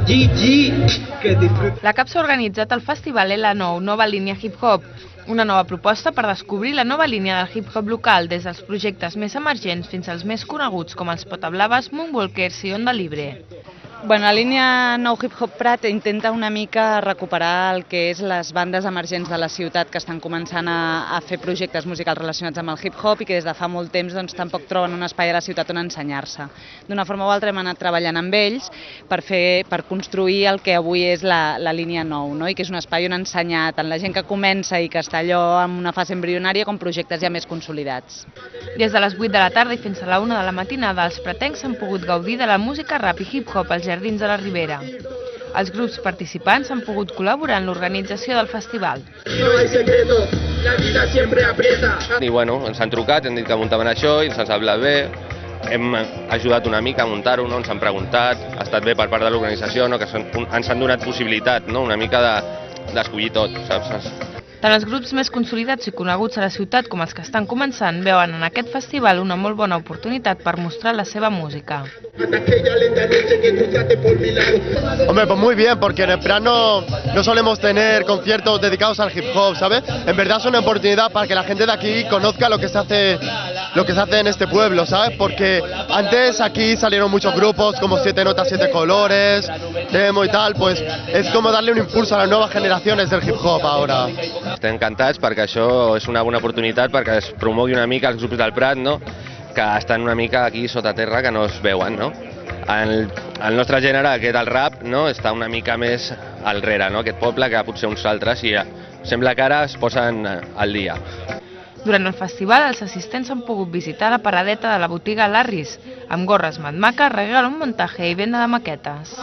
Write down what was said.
La CAP s'ha organitzat el festival L9, Nova Línia Hip Hop, una nova proposta per descobrir la nova línia del hip-hop local, des dels projectes més emergents fins als més coneguts com els Potablaves, Moonwalkers i Onda Libre. Bueno, la línia Nou Hip Hop Prat intenta una mica recuperar el que és les bandes emergents de la ciutat que estan començant a fer projectes musicals relacionats amb el hip-hop i que des de fa molt temps tampoc troben un espai a la ciutat on ensenyar-se. D'una forma o altra hem anat treballant amb ells per construir el que avui és la línia Nou, no? I que és un espai on ensenyar tant la gent que comença i que està allò en una fase embrionària com projectes ja més consolidats. Des de les 8 de la tarda i fins a la 1 de la matinada, els pretencs han pogut gaudir de la música rap i hip-hop als jardins de la Ribera. Els grups participants han pogut col·laborar en l'organització del festival. I bueno, ens han trucat, hem dit que muntaven això i ens ha semblat bé. Hem ajudat una mica a muntar-ho, no? Ens han preguntat, ha estat bé per part de l'organització, no? Que ens han donat possibilitat, no? Una mica d'escollir tot, saps? Tant els grups més consolidats i coneguts a la ciutat com els que estan començant veuen en aquest festival una molt bona oportunitat per mostrar la seva música. Hombre, pues muy bien, porque en el Prat no solemos tener conciertos dedicados al hip hop, ¿sabes? En verdad es una oportunidad para que la gente de aquí conozca lo que se hace en este pueblo, ¿sabes? Porque antes aquí salieron muchos grupos como 7 Notas, 7 Colores, Demo y tal, pues es como darle un impulso a las nuevas generaciones del hip hop ahora. Estem encantats perquè això és una bona oportunitat perquè es promogui una mica els grups del Prat, no? Que estan una mica aquí sota terra, que no es veuen, no? El nostre gènere, aquest el rap, no? Està una mica més al rere, no? Aquest poble que potser uns altres i sembla que ara es posen al dia. Durant el festival, els assistents han pogut visitar la paradeta de la botiga Larris, amb gorres Matmaca, regalo, muntatge i venda de maquetes.